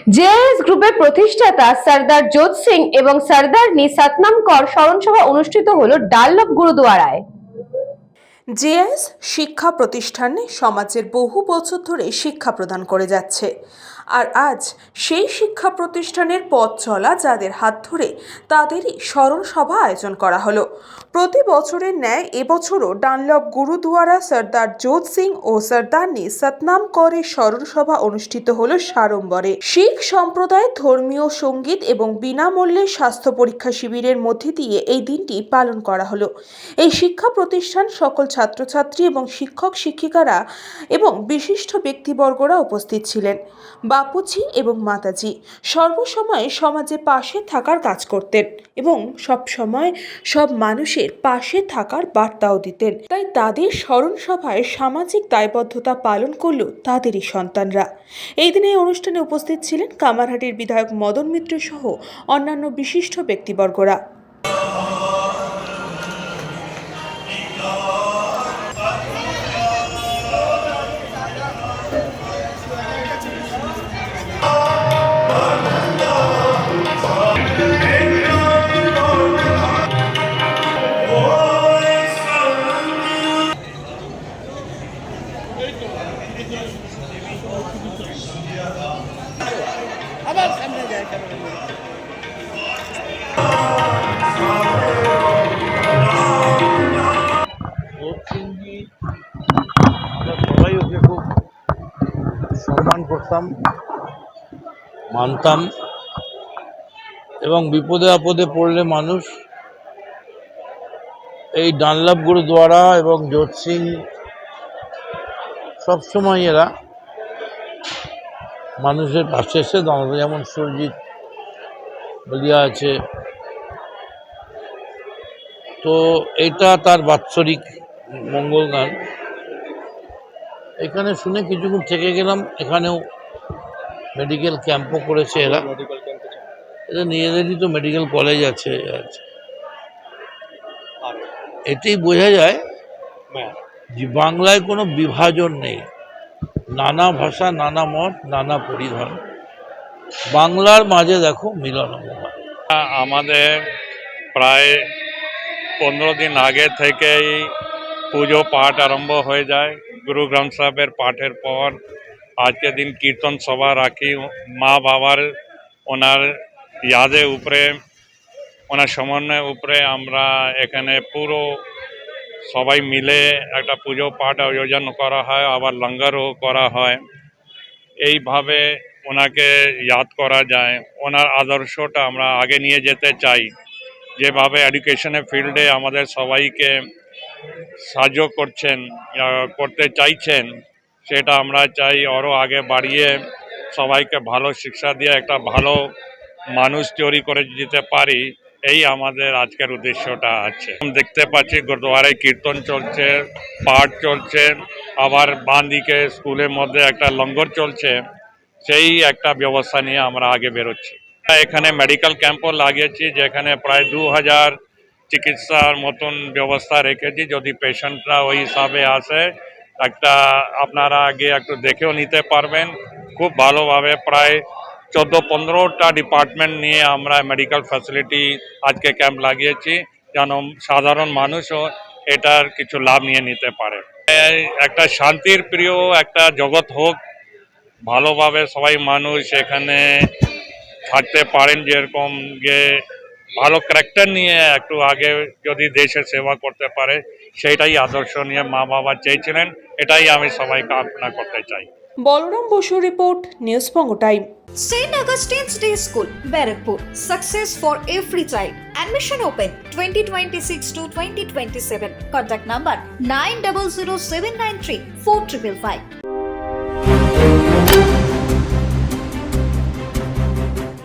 JS গ্রুপের প্রতিষ্ঠাতা সরদার জোত সিং এবং সরদারনি সতনাম কর স্মরণসভা অনুষ্ঠিত হলো ডানলপ গুরুদুয়ারায়। জেএস শিক্ষা প্রতিষ্ঠান সমাজের বহু বছর ধরে শিক্ষা প্রদান করে যাচ্ছে, আর আজ সেই শিক্ষা প্রতিষ্ঠানের পথ চলা যাদের হাত ধরে তাদেরই স্মরণ সভা আয়োজন করা হলো। প্রতি বছরের ন্যায় এবছরও ডানলপ গুরুদুয়ারা সরদার জোত সিং ও সরদারনি সতনাম করের স্মরণ সভা অনুষ্ঠিত হলো সাড়ম্বরে। শিখ সম্প্রদায়ের ধর্মীয় সঙ্গীত এবং বিনামূল্যে স্বাস্থ্য পরীক্ষা শিবিরের মধ্যে দিয়ে এই দিনটি পালন করা হলো। এই শিক্ষা প্রতিষ্ঠান সকল ছাত্রছাত্রী এবং শিক্ষক শিক্ষিকারা এবং বিশিষ্ট ব্যক্তিবর্গরা উপস্থিত ছিলেন। বাপুজি এবং মাতাজি সর্বসময় সমাজে পাশে থাকার কাজ করতেন এবং সব সময় সব মানুষের পাশে থাকার বার্তাও দিতেন। তাই তাদের স্মরণ সভায় সামাজিক দায়বদ্ধতা পালন করল তাদেরই সন্তানরা। এই দিনে এই অনুষ্ঠানে উপস্থিত ছিলেন কামারহাটির বিধায়ক মদন মিত্র সহ অন্যান্য বিশিষ্ট ব্যক্তিবর্গরা। আমরা সবাই ওকে খুব সম্মান করতাম, মানতাম, এবং বিপদে আপদে পড়লে মানুষ এই ডানলপ গুরুদুয়ারা এবং জোত সিং সবসময় এরা মানুষের পাশে এসে দাঁড়াতো। যেমন সুরজিৎ বলিয়া আছে, তো এটা তার বাৎসরিক মঙ্গল গান। এখানে শুনে কিছুক্ষণ থেকে গেলাম। এখানেও মেডিকেল ক্যাম্পও করেছে এরা, এদের নিজেদেরই তো মেডিকেল কলেজ আছে। এতেই বোঝা যায় যে বাংলায় কোনো বিভাজন নেই, নানা ভাষা, নানা মত, নানা পরিধান, বাংলার মাঝে দেখো মিলন। আমাদের প্রায় 15 দিন আগে থেকেই পুজো পাঠ আরম্ভ হয়ে যায়। গুরু গ্রন্থ সাহেবের পাঠের পর আজকের দিন কীর্তন সভা রাখি। মা বাবার ওনার ইয়াদের উপরে, ওনার সমন্বয়ের উপরে আমরা এখানে পুরো সবাই মিলে একটা পুজো পাঠ আয়োজন করা হয়, আবার লঙ্গরও করা হয়। এইভাবে ওনাকে ইয়াদ করা যায়। ওনার আদর্শটা আমরা আগে নিয়ে যেতে চাই। যেভাবে এডুকেশনের ফিল্ডে আমাদের সবাইকে সাহায্য করতে চাইছেন, সেটা আমরা চাই আরও আগে বাড়িয়ে সবাইকে ভালো শিক্ষা দিয়ে একটা ভালো মানুষ তৈরি করে দিতে পারি। এই আমাদের আজকের উদ্দেশ্যটা আছে। দেখতে পাচ্ছি গুরুদুয়ারায় কীর্তন চলছে, পাঠ চলছে, আবার বাঁ দিকে স্কুলের মধ্যে একটা লঙ্গর চলছে। সেই একটা ব্যবস্থা নিয়ে আমরা আগে বেরোচ্ছি। এখানে মেডিকেল ক্যাম্পও লাগিয়েছি, যেখানে প্রায় 2000 চিকিৎসার মতন ব্যবস্থা রেখেছি। যদি পেশেন্টরা ওই হিসাবে আসে, একটা আপনারা আগে একটু দেখেও নিতে পারবেন খুব ভালোভাবে। প্রায় 14-15টা ডিপার্টমেন্ট নিয়ে আমরা মেডিকেল ফ্যাসিলিটি আজকে ক্যাম্প লাগিয়েছি, যেন সাধারণ মানুষও এটার কিছু লাভ নিয়ে নিতে পারে। একটা শান্তির প্রিয় একটা জগৎ হোক, ভালোভাবে সবাই মানুষ এখানে থাকতে পারেন, যেরকম যে ভালো ক্যারেক্টার নিয়ে একটু আগে যদি দেশের সেবা করতে পারে, সেটাই আদর্শ নিয়ে মা বাবা চেয়েছিলেন। এটাই আমি সবাইকে কামনা করতে চাই। Balaram Basu report, news Banga time. St. Augustine's Day School, Barakpur. Success for every child. Admission open 2026 to 2027. Contact number 900793 4555.